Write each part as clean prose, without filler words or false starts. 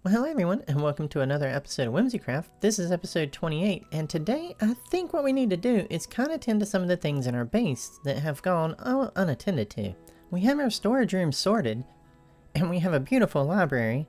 Well, hello everyone, and welcome to another episode of WhimsyCraft. This is episode 28, and today I think what we need to do is kind of tend to some of the things in our base that have gone unattended to. We have our storage room sorted, and we have a beautiful library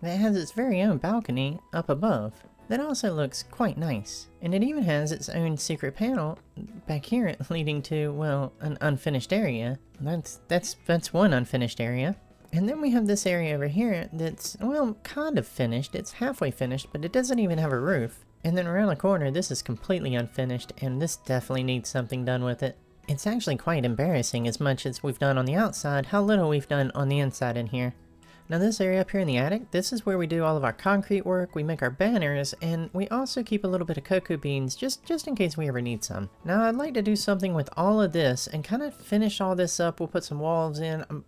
that has its very own balcony up above that also looks quite nice. And it even has its own secret panel back here leading to, well, an unfinished area. That's one unfinished area. And then we have this area over here that's, well, kind of finished. It's halfway finished, but it doesn't even have a roof. And then around the corner, this is completely unfinished, and this definitely needs something done with it. It's actually quite embarrassing, as much as we've done on the outside, how little we've done on the inside in here. Now this area up here in the attic, this is where we do all of our concrete work, we make our banners, and we also keep a little bit of cocoa beans just in case we ever need some. Now I'd like to do something with all of this and kind of finish all this up. We'll put some walls in. I'm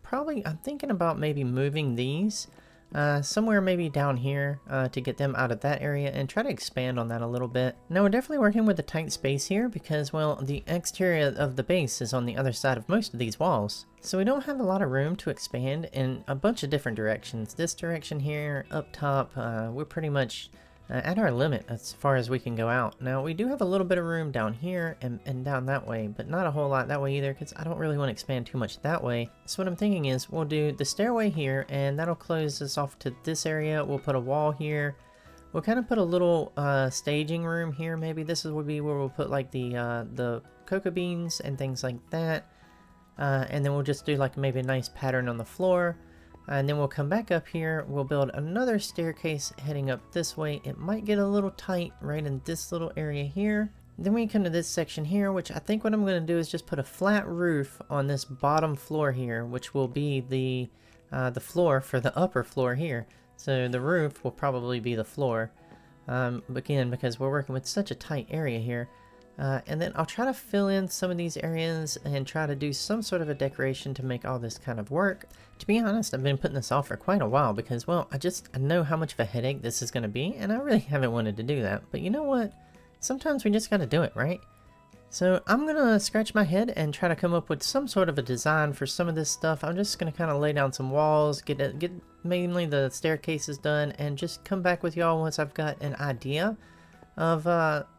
thinking about maybe moving these somewhere maybe down here to get them out of that area and try to expand on that a little bit. Now we're definitely working with a tight space here because, well, the exterior of the base is on the other side of most of these walls. So we don't have a lot of room to expand in a bunch of different directions. This direction here, up top, we're pretty much at our limit as far as we can go out. Now we do have a little bit of room down here and down that way, but not a whole lot that way either because I don't really want to expand too much that way. So what I'm thinking is we'll do the stairway here and that'll close us off to this area. We'll put a wall here. We'll kind of put a little staging room here. Maybe this will be where we'll put like the cocoa beans and things like that. And then we'll just do like maybe a nice pattern on the floor. And then we'll come back up here, we'll build another staircase heading up this way. It might get a little tight right in this little area here. Then we come to this section here, which I think what I'm going to do is just put a flat roof on this bottom floor here, which will be the floor for the upper floor here. So the roof will probably be the floor, again, because we're working with such a tight area here. And then I'll try to fill in some of these areas and try to do some sort of a decoration to make all this kind of work. To be honest, I've been putting this off for quite a while because, well, I know how much of a headache this is going to be, and I really haven't wanted to do that. But you know what? Sometimes we just got to do it, right? So I'm going to scratch my head and try to come up with some sort of a design for some of this stuff. I'm just going to kind of lay down some walls, get mainly the staircases done, and just come back with y'all once I've got an idea of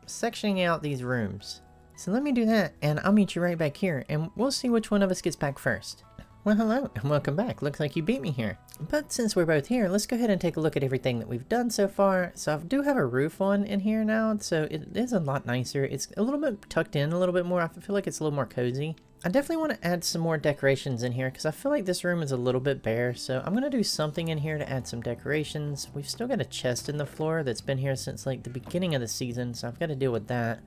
sectioning out these rooms. So let me do that and I'll meet you right back here and we'll see which one of us gets back first. Well, hello and welcome back. Looks like you beat me here. But since we're both here, let's go ahead and take a look at everything that we've done so far. So I do have a roof on in here now, so it is a lot nicer. It's a little bit tucked in a little bit more. I feel like it's a little more cozy. I definitely want to add some more decorations in here because I feel like this room is a little bit bare, so I'm going to do something in here to add some decorations. We've still got a chest in the floor that's been here since like the beginning of the season, so I've got to deal with that.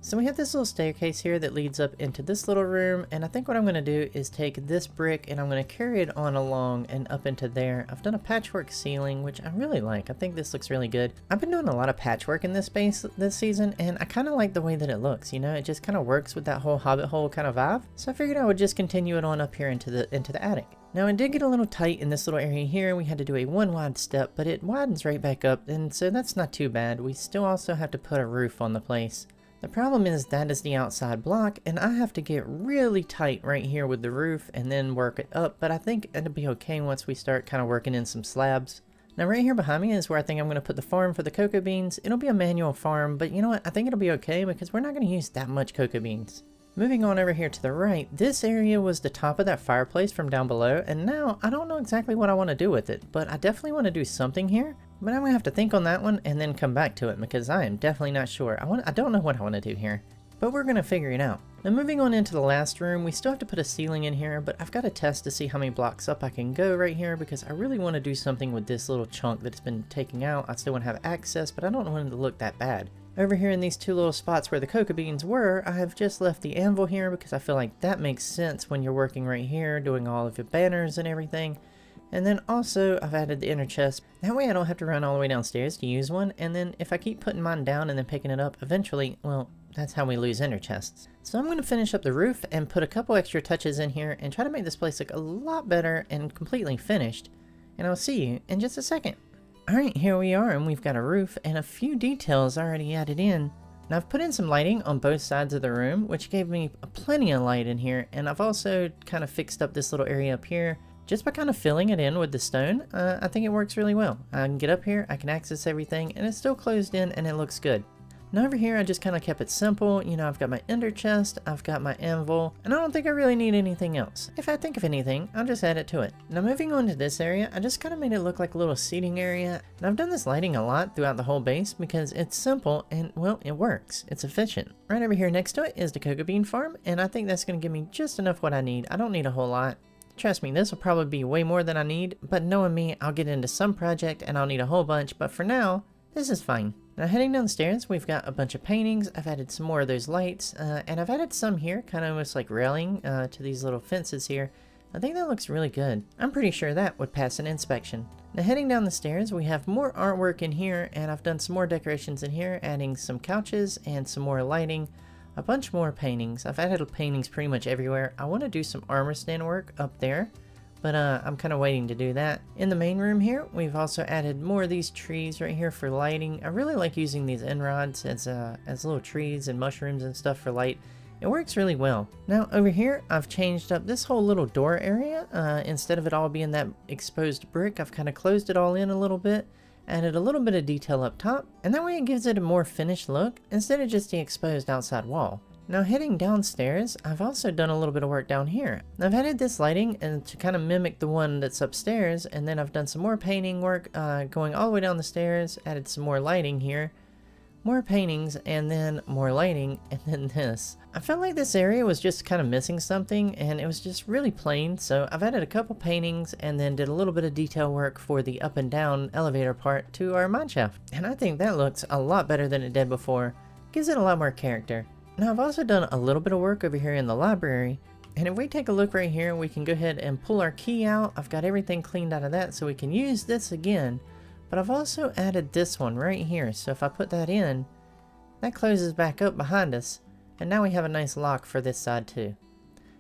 So we have this little staircase here that leads up into this little room, and I think what I'm going to do is take this brick and I'm going to carry it on along and up into there. I've done a patchwork ceiling, which I really like. I think this looks really good. I've been doing a lot of patchwork in this space this season, and I kind of like the way that it looks, you know? It just kind of works with that whole Hobbit hole kind of vibe. So I figured I would just continue it on up here into the attic. Now it did get a little tight in this little area here. We had to do a one wide step, but it widens right back up, and so that's not too bad. We still also have to put a roof on the place. The problem is that is the outside block, and I have to get really tight right here with the roof and then work it up, but I think it'll be okay once we start kind of working in some slabs. Now right here behind me is where I think I'm going to put the farm for the cocoa beans. It'll be a manual farm, but you know what? I think it'll be okay because we're not going to use that much cocoa beans. Moving on over here to the right, this area was the top of that fireplace from down below, and now I don't know exactly what I want to do with it, but I definitely want to do something here. But I'm going to have to think on that one and then come back to it because I am definitely not sure. I don't know what I want to do here, but we're going to figure it out. Now moving on into the last room, we still have to put a ceiling in here, but I've got to test to see how many blocks up I can go right here because I really want to do something with this little chunk that's been taken out. I still want to have access, but I don't want it to look that bad. Over here in these two little spots where the cocoa beans were, I have just left the anvil here because I feel like that makes sense when you're working right here, doing all of your banners and everything. And then also I've added the inner chest. That way I don't have to run all the way downstairs to use one. And then if I keep putting mine down and then picking it up, eventually, well, that's how we lose inner chests. So I'm going to finish up the roof and put a couple extra touches in here and try to make this place look a lot better and completely finished. And I'll see you in just a second. Alright, here we are, and we've got a roof and a few details already added in. Now I've put in some lighting on both sides of the room, which gave me plenty of light in here, and I've also kind of fixed up this little area up here Just by kind of filling it in with the stone, I think it works really well. I can get up here, I can access everything, and it's still closed in and it looks good. Now over here I just kind of kept it simple. You know, I've got my ender chest, I've got my anvil, and I don't think I really need anything else. If I think of anything, I'll just add it to it. Now moving on to this area, I just kind of made it look like a little seating area. And I've done this lighting a lot throughout the whole base because it's simple and, well, it works. It's efficient. Right over here next to it is the cocoa bean farm, and I think that's going to give me just enough what I need. I don't need a whole lot. Trust me, this will probably be way more than I need, but knowing me, I'll get into some project and I'll need a whole bunch, but for now, this is fine. Now heading down the stairs, we've got a bunch of paintings. I've added some more of those lights, and I've added some here, kind of almost like railing to these little fences here. I think that looks really good. I'm pretty sure that would pass an inspection. Now heading down the stairs, we have more artwork in here, and I've done some more decorations in here, adding some couches and some more lighting. A bunch more paintings. I've added paintings pretty much everywhere. I want to do some armor stand work up there, but I'm kind of waiting to do that. In the main room here, we've also added more of these trees right here for lighting. I really like using these end rods as little trees and mushrooms and stuff for light. It works really well. Now over here, I've changed up this whole little door area. Instead of it all being that exposed brick, I've kind of closed it all in a little bit. Added a little bit of detail up top, and that way it gives it a more finished look instead of just the exposed outside wall. Now heading downstairs, I've also done a little bit of work down here. I've added this lighting and to kind of mimic the one that's upstairs, and then I've done some more painting work going all the way down the stairs, added some more lighting here, more paintings, and then more lighting, and then this. I felt like this area was just kind of missing something, and it was just really plain, so I've added a couple paintings and then did a little bit of detail work for the up and down elevator part to our mineshaft. And I think that looks a lot better than it did before. Gives it a lot more character. Now I've also done a little bit of work over here in the library, and if we take a look right here, we can go ahead and pull our key out. I've got everything cleaned out of that so we can use this again. But I've also added this one right here, so if I put that in, that closes back up behind us, and now we have a nice lock for this side too.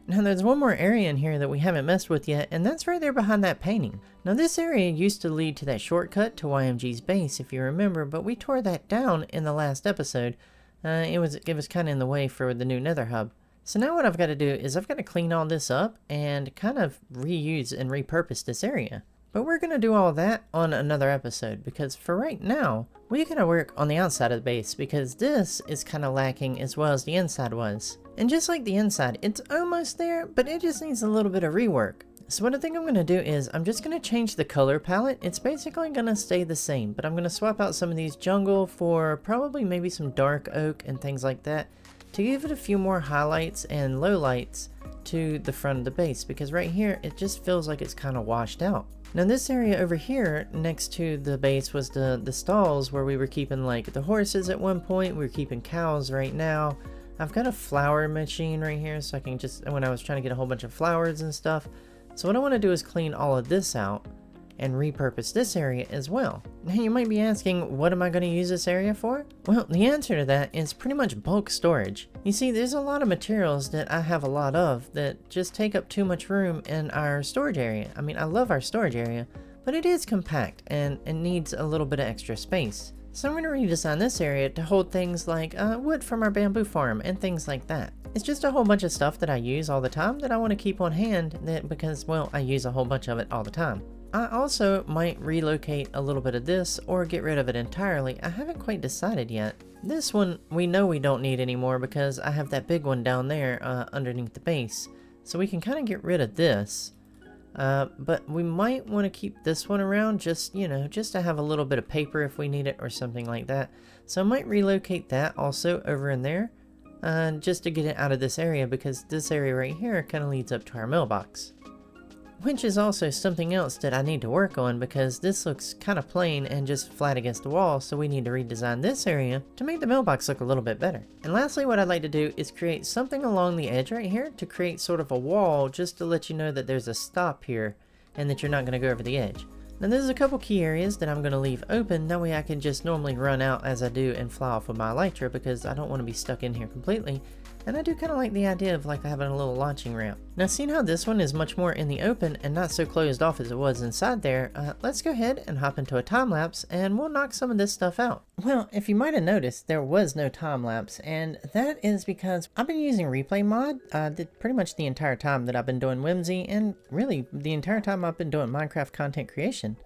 Now there's one more area in here that we haven't messed with yet, and that's right there behind that painting. Now this area used to lead to that shortcut to YMG's base, if you remember, but we tore that down in the last episode. It was kind of in the way for the new nether hub. So now what I've got to do is I've got to clean all this up and kind of reuse and repurpose this area. But we're going to do all that on another episode, because for right now, we're going to work on the outside of the base, because this is kind of lacking as well as the inside was. And just like the inside, it's almost there, but it just needs a little bit of rework. So what I think I'm going to do is I'm just going to change the color palette. It's basically going to stay the same, but I'm going to swap out some of these jungle for probably maybe some dark oak and things like that to give it a few more highlights and lowlights to the front of the base, because right here it just feels like it's kind of washed out. Now this area over here next to the base was the stalls where we were keeping like the horses at one point. We were keeping cows right now. I've got a flower machine right here, so I can just, when I was trying to get a whole bunch of flowers and stuff. So what I want to do is clean all of this out and repurpose this area as well. Now you might be asking, what am I going to use this area for? Well, the answer to that is pretty much bulk storage. You see, there's a lot of materials that I have a lot of that just take up too much room in our storage area. I mean, I love our storage area, but it is compact and it needs a little bit of extra space. So I'm going to redesign this area to hold things like wood from our bamboo farm and things like that. It's just a whole bunch of stuff that I use all the time that I want to keep on hand because, well, I use a whole bunch of it all the time. I also might relocate a little bit of this or get rid of it entirely. I haven't quite decided yet. This one we know we don't need anymore because I have that big one down there underneath the base. So we can kind of get rid of this. But we might want to keep this one around just, you know, just to have a little bit of paper if we need it or something like that. So I might relocate that also over in there just to get it out of this area, because this area right here kind of leads up to our mailbox. Which is also something else that I need to work on, because this looks kind of plain and just flat against the wall, so we need to redesign this area to make the mailbox look a little bit better. And lastly, what I'd like to do is create something along the edge right here to create sort of a wall, just to let you know that there's a stop here and that you're not going to go over the edge. Now there's a couple key areas that I'm going to leave open, that way I can just normally run out as I do and fly off with my elytra, because I don't want to be stuck in here completely. And I do kind of like the idea of like having a little launching ramp. Now, seeing how this one is much more in the open and not so closed off as it was inside there, let's go ahead and hop into a time lapse and we'll knock some of this stuff out. Well, if you might have noticed, there was no time lapse, and that is because I've been using replay mod pretty much the entire time that I've been doing Whimsy, and really the entire time I've been doing Minecraft content creation.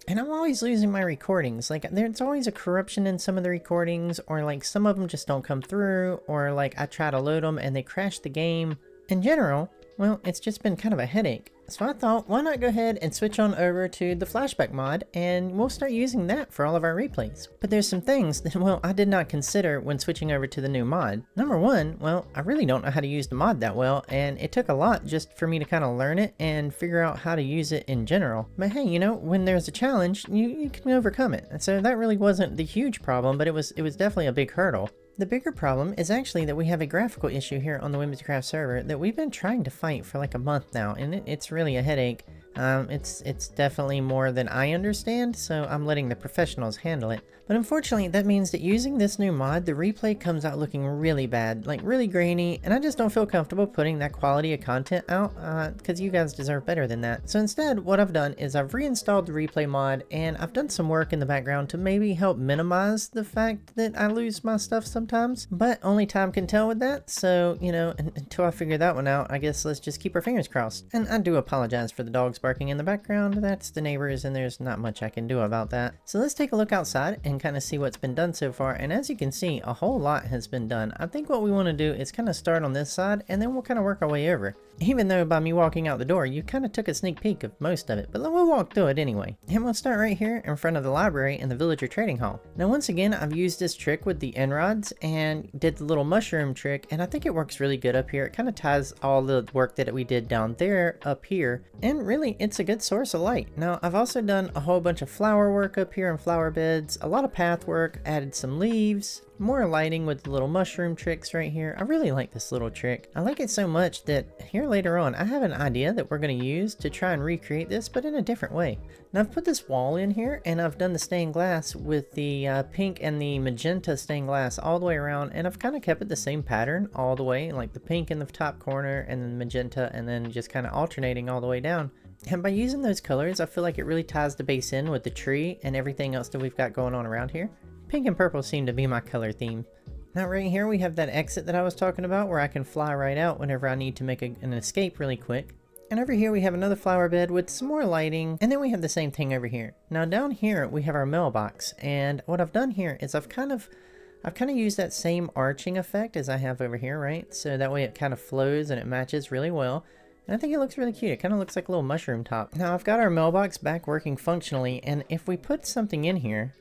And I'm always losing my recordings. Like, there's always a corruption in some of the recordings, or like some of them just don't come through, or like I try to load them and they crash the game. In general, well, it's just been kind of a headache. So I thought, why not go ahead and switch on over to the flashback mod, and we'll start using that for all of our replays. But there's some things that, well, I did not consider when switching over to the new mod. Number one, well, I really don't know how to use the mod that well, and it took a lot just for me to kind of learn it and figure out how to use it in general. But hey, you know, when there's a challenge, you can overcome it. And so that really wasn't the huge problem, but it was definitely a big hurdle. The bigger problem is actually that we have a graphical issue here on the WhimsyCraft server that we've been trying to fight for like a month now, and it's really a headache. It's definitely more than I understand, so I'm letting the professionals handle it. But unfortunately, that means that using this new mod, the replay comes out looking really bad, like really grainy, and I just don't feel comfortable putting that quality of content out, because you guys deserve better than that. So instead, what I've done is I've reinstalled the replay mod, and I've done some work in the background to maybe help minimize the fact that I lose my stuff sometimes, but only time can tell with that. So, you know, until I figure that one out, I guess let's just keep our fingers crossed. And I do apologize for the dogs barking in the background. That's the neighbors, and there's not much I can do about that. So let's take a look outside and kind of see what's been done so far. And as you can see, a whole lot has been done. I think what we want to do is kind of start on this side, and then we'll kind of work our way over. Even though by me walking out the door, you kind of took a sneak peek of most of it, but we'll walk through it anyway. And we'll start right here in front of the library and the villager trading hall. Now, once again, I've used this trick with the end rods and did the little mushroom trick, and I think it works really good up here. It kind of ties all the work that we did down there up here, and really it's a good source of light. Now, I've also done a whole bunch of flower work up here and flower beds, a lot of path work, added some leaves, more lighting with the little mushroom tricks right here. I really like this little trick. I like it so much that here later on I have an idea that we're going to use to try and recreate this, but in a different way. Now, I've put this wall in here, and I've done the stained glass with the pink and the magenta stained glass all the way around, and I've kind of kept it the same pattern all the way, like the pink in the top corner and then magenta, and then just kind of alternating all the way down. And by using those colors, I feel like it really ties the base in with the tree and everything else that we've got going on around here. Pink and purple seem to be my color theme. Now right here we have that exit that I was talking about, where I can fly right out whenever I need to make an escape really quick. And over here we have another flower bed with some more lighting, and then we have the same thing over here. Now down here we have our mailbox, and what I've done here is I've kind of used that same arching effect as I have over here, right? So that way it kind of flows and it matches really well. And I think it looks really cute. It kind of looks like a little mushroom top. Now I've got our mailbox back working functionally, and if we put something in here,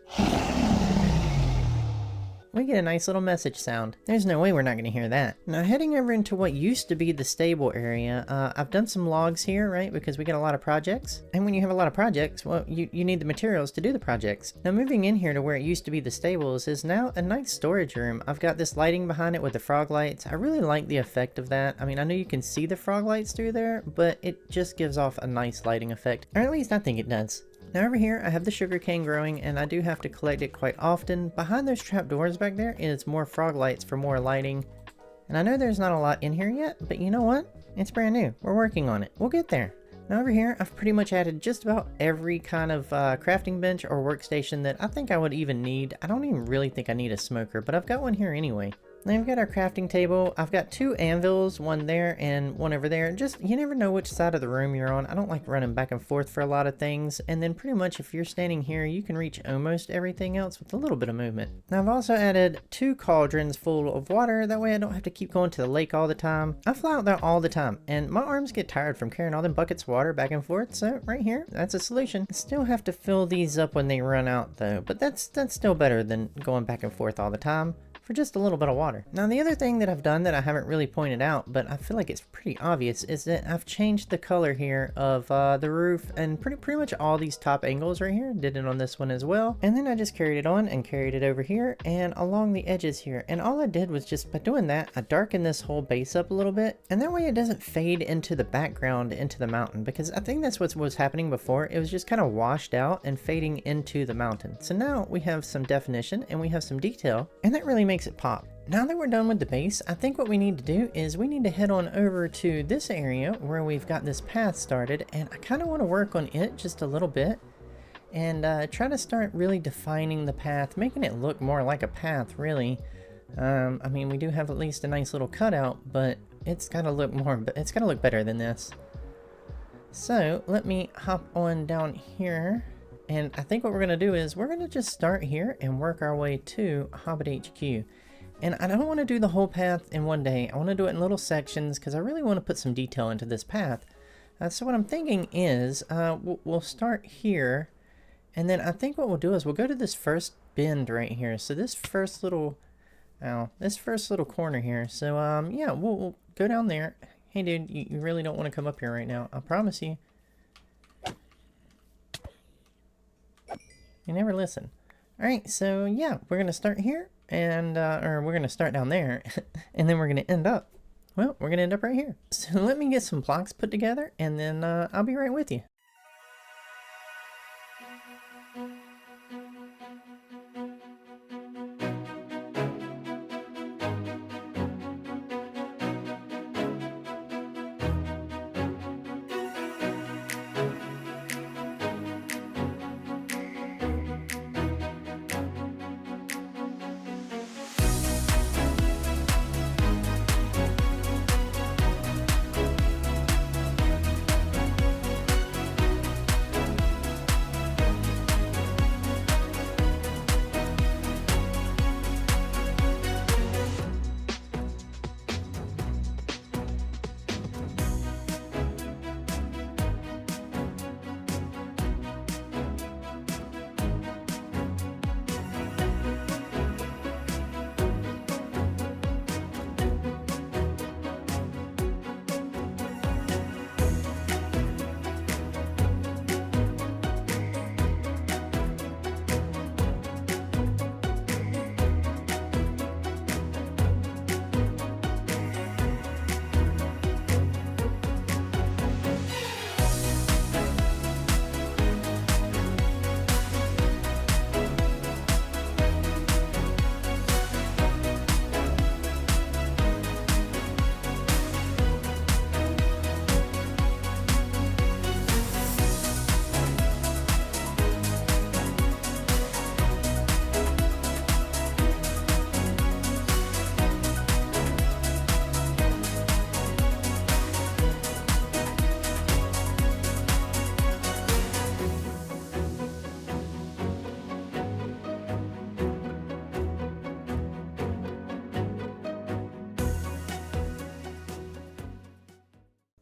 we get a nice little message sound. There's no way we're not going to hear that. Now heading over into what used to be the stable area, I've done some logs here, right? Because we got a lot of projects. And when you have a lot of projects, well, you need the materials to do the projects. Now moving in here to where it used to be the stables is now a nice storage room. I've got this lighting behind it with the frog lights. I really like the effect of that. I mean, I know you can see the frog lights through there, but it just gives off a nice lighting effect. Or at least I think it does. Now over here I have the sugarcane growing, and I do have to collect it quite often. Behind those trap doors back there is more frog lights for more lighting. And I know there's not a lot in here yet, but you know what? It's brand new. We're working on it. We'll get there. Now over here I've pretty much added just about every kind of crafting bench or workstation that I think I would even need. I don't even really think I need a smoker, but I've got one here anyway. Now we've got our crafting table. I've got 2 anvils, one there and one over there. Just, you never know which side of the room you're on. I don't like running back and forth for a lot of things. And then pretty much if you're standing here, you can reach almost everything else with a little bit of movement. Now I've also added 2 cauldrons full of water. That way I don't have to keep going to the lake all the time. I fly out there all the time, and my arms get tired from carrying all them buckets of water back and forth. So right here, that's a solution. I still have to fill these up when they run out though, but that's still better than going back and forth all the time for just a little bit of water. Now the other thing that I've done that I haven't really pointed out, but I feel like it's pretty obvious, is that I've changed the color here of the roof and pretty much all these top angles right here. Did it on this one as well. And then I just carried it on and carried it over here and along the edges here. And all I did was just by doing that, I darkened this whole base up a little bit, and that way it doesn't fade into the background into the mountain, because I think that's what was happening before. It was just kind of washed out and fading into the mountain. So now we have some definition and we have some detail, and that really makes it pop. Now that we're done with the base, I think what we need to do is we need to head on over to this area where we've got this path started, and I kind of want to work on it just a little bit and try to start really defining the path, making it look more like a path, really. I mean, we do have at least a nice little cutout, but it's got to look it's got to look better than this. So let me hop on down here, and I think what we're going to do is we're going to just start here and work our way to Hobbit HQ. And I don't want to do the whole path in one day. I want to do it in little sections because I really want to put some detail into this path. So what I'm thinking is we'll start here, and then I think what we'll do is we'll go to this first bend right here. So this first little corner here. So yeah, we'll go down there. Hey dude, you really don't want to come up here right now. I promise you. You never listen. Alright, so yeah, we're going to start here. And or we're gonna start down there and then we're gonna end up right here. So let me get some blocks put together, and then I'll be right with you.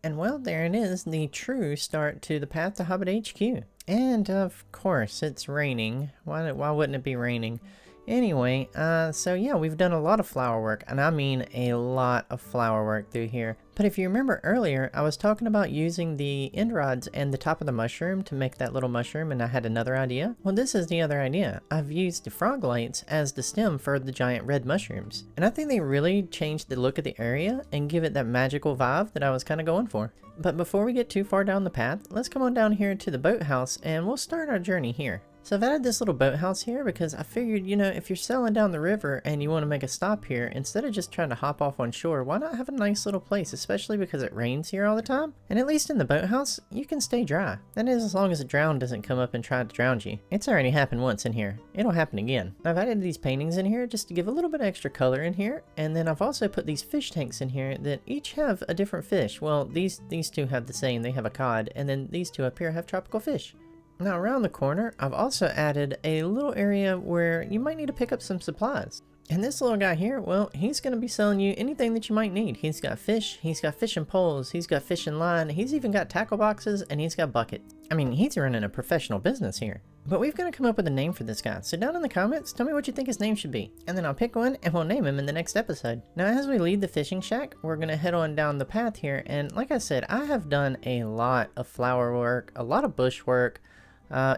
And well, there it is, the true start to the path to Hobbit HQ. And of course, it's raining. Why wouldn't it be raining? Anyway, so yeah, we've done a lot of flower work, and I mean a lot of flower work through here. But if you remember earlier, I was talking about using the end rods and the top of the mushroom to make that little mushroom, and I had another idea. Well, this is the other idea. I've used the frog lights as the stem for the giant red mushrooms. And I think they really changed the look of the area and give it that magical vibe that I was kind of going for. But before we get too far down the path, let's come on down here to the boathouse and we'll start our journey here. So I've added this little boathouse here because I figured, you know, if you're sailing down the river and you want to make a stop here, instead of just trying to hop off on shore, why not have a nice little place, especially because it rains here all the time? And at least in the boathouse, you can stay dry. That is, as long as a drown doesn't come up and try to drown you. It's already happened once in here. It'll happen again. I've added these paintings in here just to give a little bit of extra color in here, and then I've also put these fish tanks in here that each have a different fish. Well, these two have the same. They have a cod, and then these two up here have tropical fish. Now around the corner, I've also added a little area where you might need to pick up some supplies. And this little guy here, well, he's going to be selling you anything that you might need. He's got fishing poles, he's got fishing line, he's even got tackle boxes, and he's got bucket. I mean, he's running a professional business here. But we've got to come up with a name for this guy. So down in the comments, tell me what you think his name should be. And then I'll pick one and we'll name him in the next episode. Now as we leave the fishing shack, we're going to head on down the path here. And like I said, I have done a lot of flower work, a lot of bush work.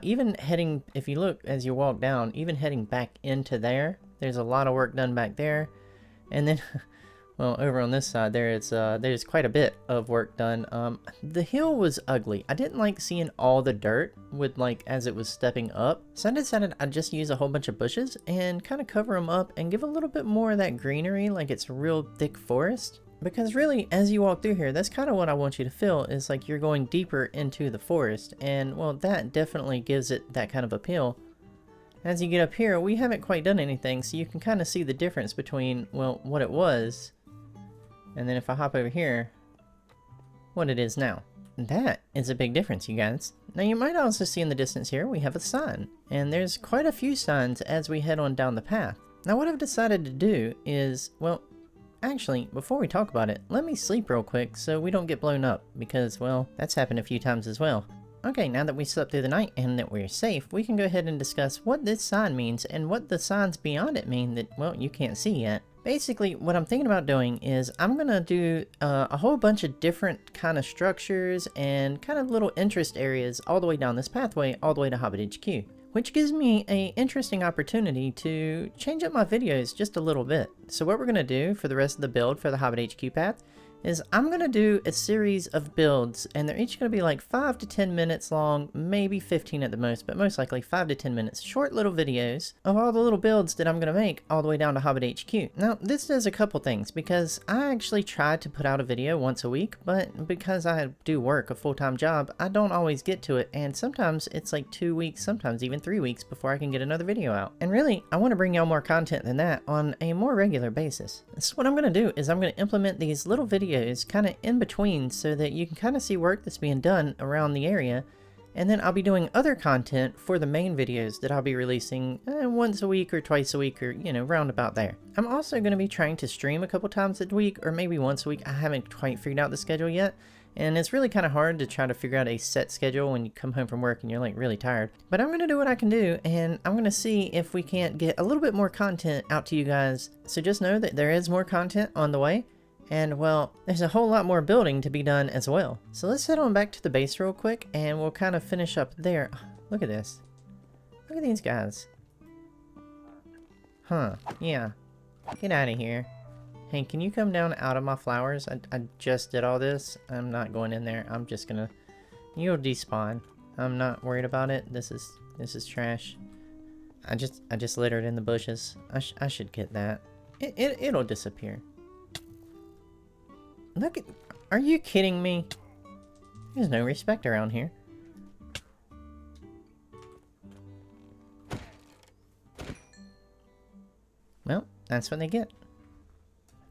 Even heading, if you look as you walk down, even heading back into there, there's a lot of work done back there. And then Well, over on this side there's quite a bit of work done. The hill was ugly. I didn't like seeing all the dirt with like as it was stepping up. So I decided I'd just use a whole bunch of bushes and kind of cover them up and give a little bit more of that greenery like it's a real thick forest. Because really, as you walk through here, that's kind of what I want you to feel, is like you're going deeper into the forest. And well, that definitely gives it that kind of appeal. As you get up here, we haven't quite done anything, so you can kind of see the difference between, well, what it was, and then if I hop over here, what it is now. That is a big difference, you guys. Now you might also see in the distance here, we have a sign. And there's quite a few signs as we head on down the path. Now what I've decided to do is, well, actually, before we talk about it, let me sleep real quick so we don't get blown up. Because, well, that's happened a few times as well. Okay, now that we slept through the night and that we're safe, we can go ahead and discuss what this sign means and what the signs beyond it mean that, well, you can't see yet. Basically, what I'm thinking about doing is I'm going to do a whole bunch of different kind of structures and kind of little interest areas all the way down this pathway, all the way to Hobbit HQ. Which gives me an interesting opportunity to change up my videos just a little bit. So what we're going to do for the rest of the build for the Hobbit HQ path is I'm going to do a series of builds, and they're each going to be like 5 to 10 minutes long, maybe 15 at the most, but most likely 5 to 10 minutes. Short little videos of all the little builds that I'm going to make all the way down to Hobbit HQ. Now, this does a couple things, because I actually try to put out a video once a week, but because I do work a full-time job, I don't always get to it, and sometimes it's like 2 weeks, sometimes even 3 weeks before I can get another video out. And really, I want to bring y'all more content than that on a more regular basis. So what I'm going to do is I'm going to implement these little videos kind of in between so that you can kind of see work that's being done around the area, and then I'll be doing other content for the main videos that I'll be releasing once a week or twice a week, or you know, round about there. I'm also going to be trying to stream a couple times a week, or maybe once a week. I haven't quite figured out the schedule yet, and it's really kind of hard to try to figure out a set schedule when you come home from work and you're like really tired. But I'm going to do what I can do, and I'm going to see if we can't get a little bit more content out to you guys. So just know that there is more content on the way. And well, there's a whole lot more building to be done as well. So let's head on back to the base real quick and we'll kind of finish up there. Look at this. Look at these guys. Huh, yeah. Get out of here. Hey, can you come down out of my flowers? I just did all this. I'm not going in there. I'm just gonna... You'll despawn. I'm not worried about it. This is trash. I just littered in the bushes. I should get that. It'll disappear. Look at... Are you kidding me? There's no respect around here. Well, that's what they get.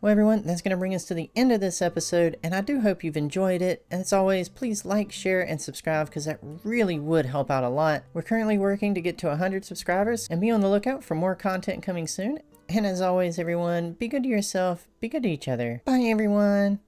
Well everyone, that's going to bring us to the end of this episode, and I do hope you've enjoyed it. And as always, please like, share, and subscribe, because that really would help out a lot. We're currently working to get to 100 subscribers, and be on the lookout for more content coming soon. And as always everyone, be good to yourself, be good to each other. Bye everyone!